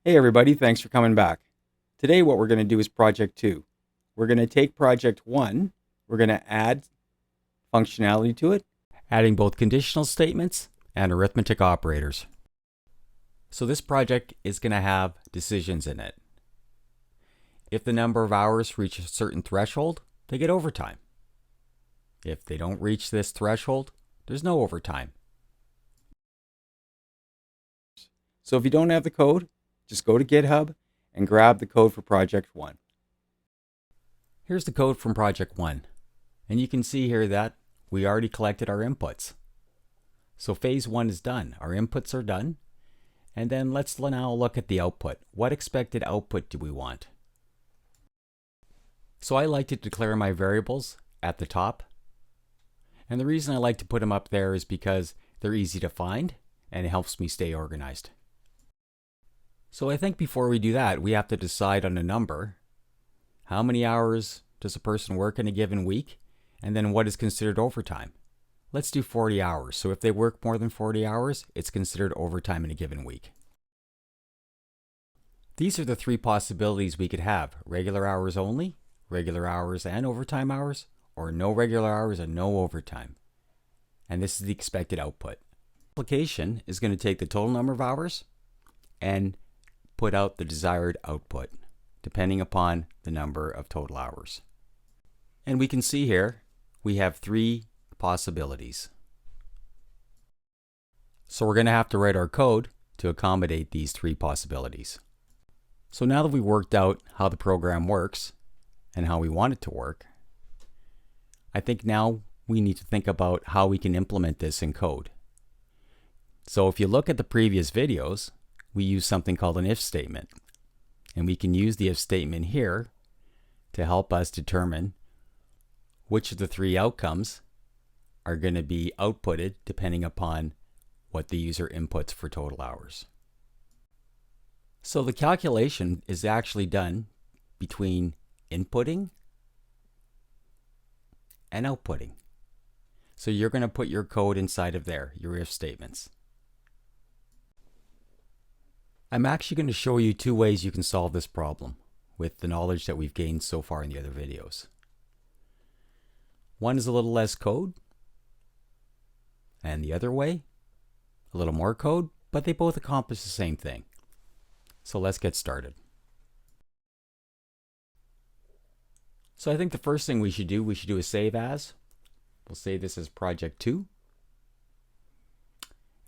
Hey everybody, thanks for coming back. Today what we're going to do is project 2. We're going to take project 1, we're going to add functionality to it, adding both conditional statements and arithmetic operators. So this project is going to have decisions in it. If the number of hours reach a certain threshold, they get overtime. If they don't reach this threshold, there's no overtime. So if you don't have the code, just go to GitHub and grab the code for project 1. Here's the code from project 1. And you can see here that we already collected our inputs. So phase 1 is done. Our inputs are done. And then let's now look at the output. What expected output do we want? So I like to declare my variables at the top. And the reason I like to put them up there is because they're easy to find and it helps me stay organized. So I think before we do that, we have to decide on a number. How many hours does a person work in a given week? And then what is considered overtime? Let's do 40 hours. So if they work more than 40 hours, it's considered overtime in a given week. These are the three possibilities we could have: regular hours only, regular hours and overtime hours, or no regular hours and no overtime. And this is the expected output. The application is going to take the total number of hours and put out the desired output, depending upon the number of total hours. And we can see here, we have three possibilities. So we're going to have to write our code to accommodate these three possibilities. So now that we've worked out how the program works and how we want it to work, I think now we need to think about how we can implement this in code. So if you look at the previous videos, we use something called an if statement. And we can use the if statement here to help us determine which of the three outcomes are going to be outputted depending upon what the user inputs for total hours. So the calculation is actually done between inputting and outputting. So you're going to put your code inside of there, your if statements. I'm actually going to show you two ways you can solve this problem with the knowledge that we've gained so far in the other videos. One is a little less code, and the other way, a little more code, but they both accomplish the same thing. So let's get started. So I think the first thing we should do a save as. We'll save this as project 2.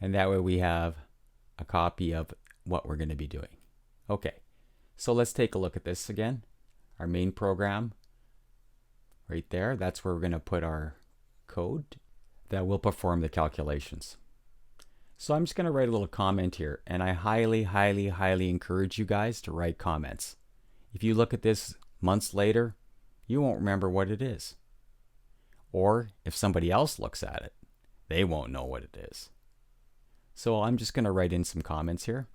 And that way we have a copy of what we're going to be doing. Okay, so let's take a look at this again. Our main program right there, that's where we're going to put our code that will perform the calculations. So I'm just going to write a little comment here, and I highly encourage you guys to write comments. If you look at this months later, you won't remember what it is. Or if somebody else looks at it, they won't know what it is. So I'm just going to write in some comments here.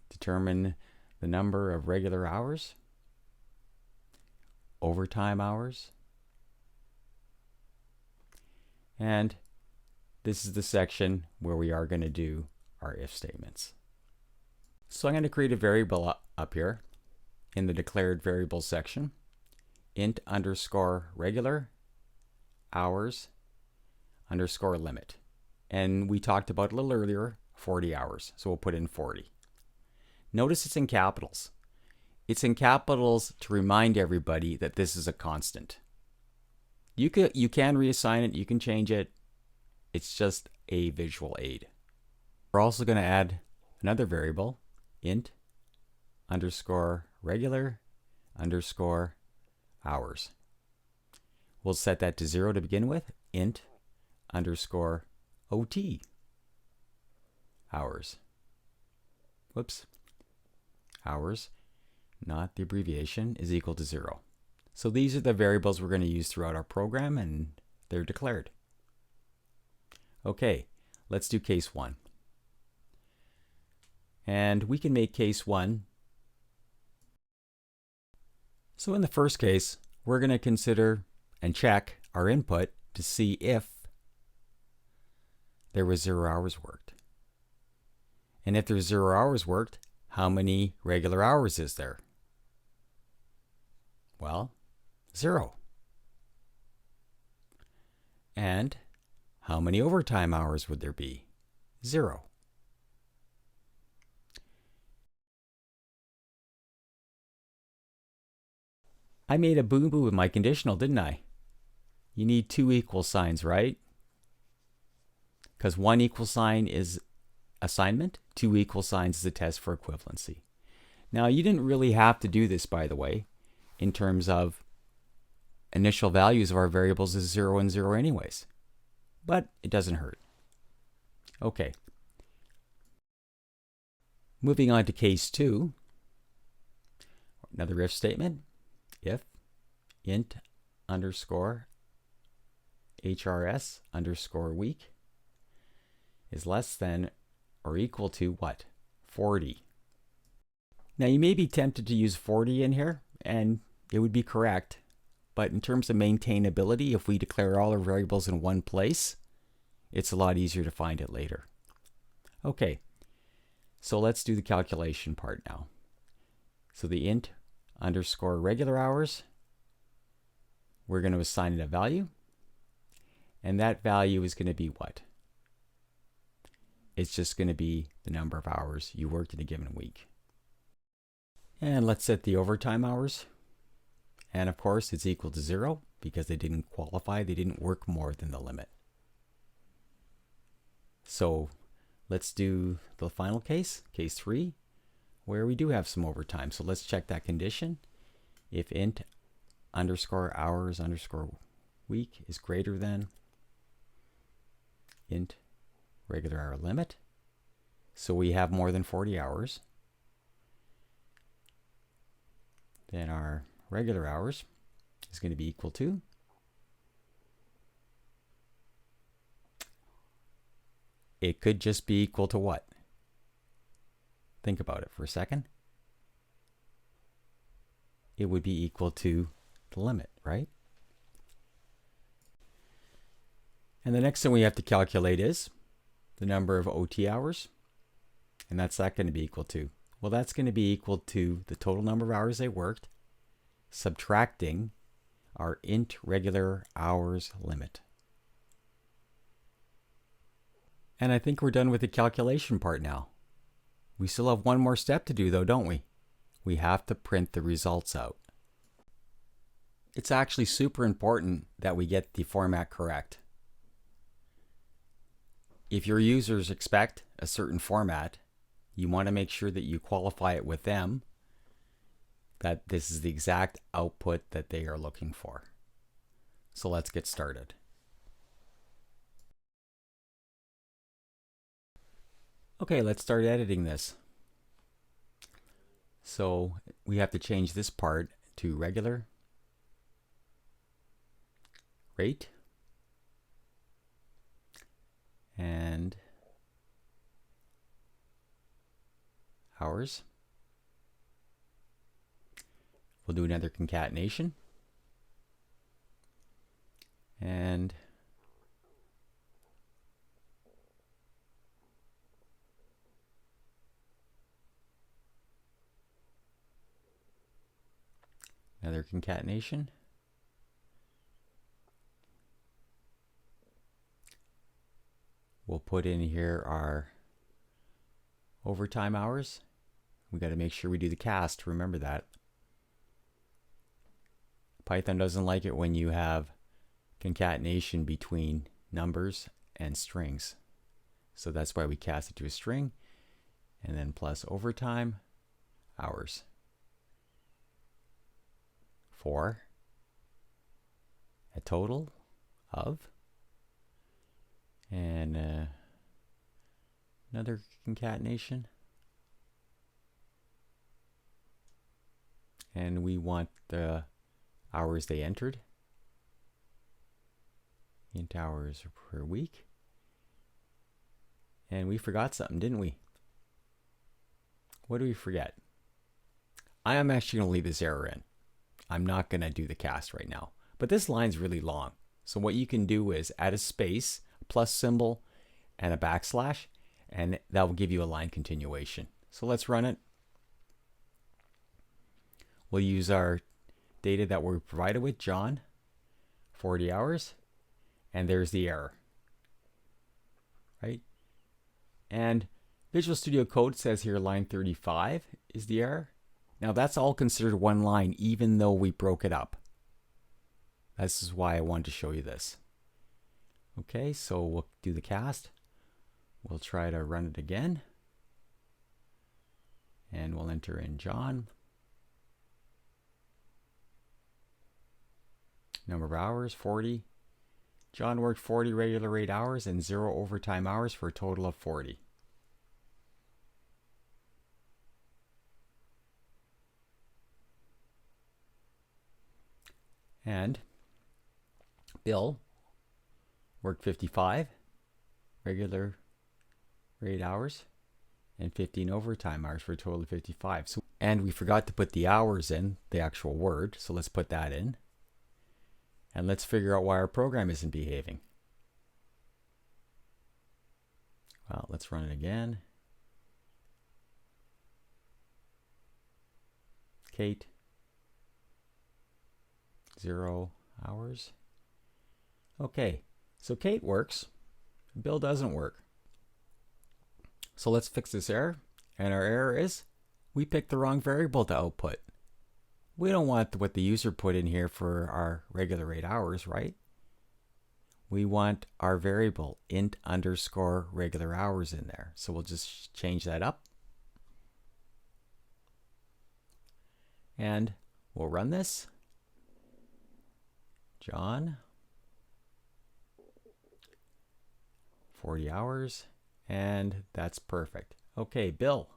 Determine the number of regular hours, overtime hours, and this is the section where we are going to do our if statements. So I'm going to create a variable up here in the declared variables section, int underscore regular hours underscore limit. And we talked about a little earlier, 40 hours. So we'll put in 40. Notice it's in capitals. It's in capitals to remind everybody that this is a constant. You can reassign it, you can change it. It's just a visual aid. We're also going to add another variable, int underscore regular underscore hours. We'll set that to 0 to begin with, int underscore OT hours. Whoops. Hours, not the abbreviation, is equal to 0. So these are the variables we're going to use throughout our program, and they're declared. Okay, let's do case 1. And we can make case 1. So in the first case, we're going to consider and check our input to see if there was 0 hours worked. And if there's 0 hours worked, how many regular hours is there? Well, 0. And how many overtime hours would there be? 0. I made a boo-boo with my conditional, didn't I? You need 2 equal signs, right? Because 1 equal sign is assignment, 2 equal signs is a test for equivalency. Now, you didn't really have to do this, by the way, in terms of initial values of our variables is 0 and 0 anyways. But it doesn't hurt. Okay. Moving on to case 2. Another if statement. If int underscore HRS underscore week is less than or equal to what? 40. Now you may be tempted to use 40 in here, and it would be correct. But in terms of maintainability, if we declare all our variables in one place, it's a lot easier to find it later. Okay, so let's do the calculation part now. So the int underscore regular hours, we're going to assign it a value. And that value is going to be what? It's just going to be the number of hours you worked in a given week. And let's set the overtime hours. And of course, it's equal to 0 because they didn't qualify. They didn't work more than the limit. So let's do the final case, case 3, where we do have some overtime. So let's check that condition. If int underscore hours underscore week is greater than int regular hour limit, so we have more than 40 hours, then our regular hours is going to be equal to it could just be equal to what? Think about it for a second. It would be equal to the limit, right? And the next thing we have to calculate is the number of OT hours. And that's that going to be equal to? Well, that's going to be equal to the total number of hours they worked, subtracting our int regular hours limit. And I think we're done with the calculation part now. We still have one more step to do though, don't we? We have to print the results out. It's actually super important that we get the format correct. If your users expect a certain format, you want to make sure that you qualify it with them that this is the exact output that they are looking for. So let's get started. Okay, let's start editing this. So we have to change this part to regular rate and hours. We'll do another concatenation and another concatenation. We'll put in here our overtime hours. We got to make sure we do the cast. Remember that. Python doesn't like it when you have concatenation between numbers and strings. So that's why we cast it to a string. And then plus overtime hours. For a total of, and another concatenation, and we want the hours they entered, int hours per week, and we forgot something, didn't we? What do we forget? I am actually going to leave this error in. I'm not going to do the cast right now, but this line's really long. So what you can do is add a space, a plus symbol, and a backslash, and that will give you a line continuation. So let's run it we'll use our data that we're provided with, John, 40 hours, and there's the error, right? And Visual Studio Code says here line 35 is the error. Now that's all considered one line, even though we broke it up. This is why I wanted to show you this. Okay, so we'll do the cast. We'll try to run it again. And we'll enter in John. Number of hours, 40. John worked 40 regular rate hours and 0 overtime hours for a total of 40. And Bill worked 55 regular rate hours and 15 overtime hours for a total of 55. So, and we forgot to put the hours in, the actual word, so let's put that in. And let's figure out why our program isn't behaving. Well, let's run it again. Kate, 0 hours. Okay, so Kate works, Bill doesn't work. So let's fix this error. And our error is we picked the wrong variable to output. We don't want what the user put in here for our regular rate hours, right? We want our variable int underscore regular hours in there. So we'll just change that up. And we'll run this. John, 40 hours, and that's perfect. Okay, Bill,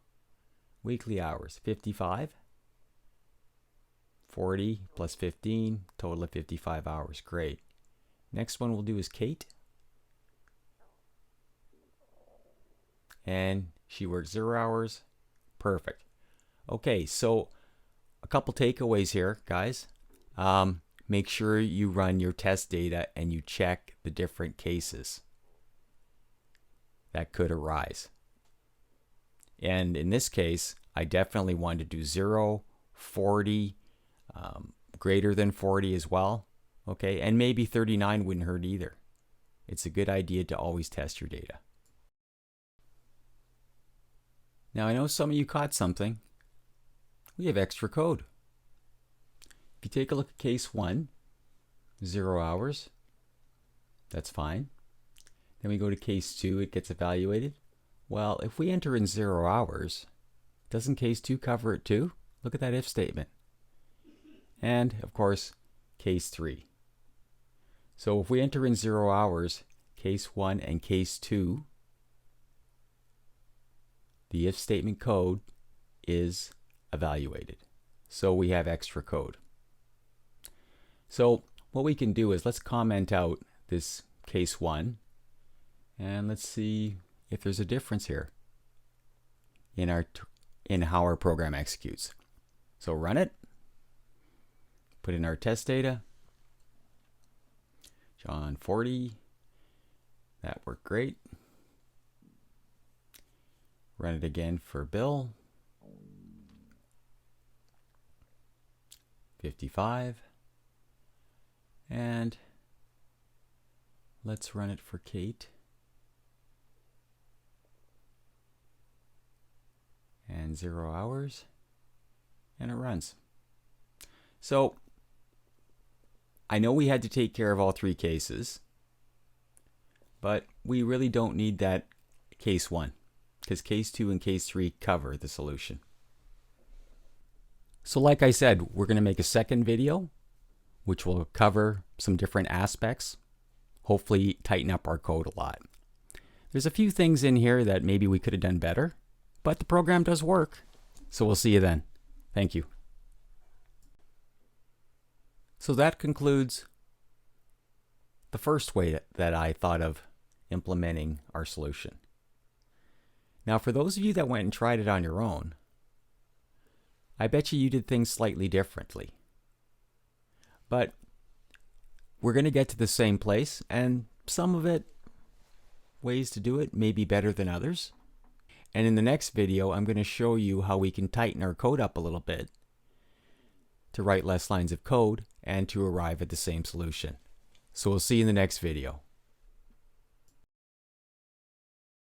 weekly hours, 55. 40 plus 15, total of 55 hours. Great. Next one we'll do is Kate. And she works 0 hours. Perfect. Okay, so a couple takeaways here, guys. Make sure you run your test data and you check the different cases that could arise. And in this case, I definitely want to do 0, 40, greater than 40 as well. Okay, and maybe 39 wouldn't hurt either. It's a good idea to always test your data. Now I know some of you caught something. We have extra code. If you take a look at case 1, 0 hours, that's fine. Then we go to case 2, it gets evaluated. Well, if we enter in 0 hours, doesn't case 2 cover it too? Look at that if statement. And of course, case 3. So if we enter in 0 hours, case 1 and case 2, the if statement code is evaluated. So we have extra code. So what we can do is let's comment out this case 1 and let's see if there's a difference here in how our program executes. So run it, put in our test data. John 40, that worked great. Run it again for Bill. 55. And let's run it for Kate. And 0 hours. And it runs. So I know we had to take care of all 3 cases, but we really don't need that case 1 because case 2 and case 3 cover the solution. So like I said, we're going to make a second video which will cover some different aspects, hopefully tighten up our code a lot. There's a few things in here that maybe we could have done better, but the program does work. So we'll see you then. Thank you. So that concludes the first way that I thought of implementing our solution. Now for those of you that went and tried it on your own, I bet you did things slightly differently. But we're going to get to the same place, and some of it, ways to do it, may be better than others. And in the next video, I'm going to show you how we can tighten our code up a little bit to write less lines of code, and to arrive at the same solution. So we'll see you in the next video.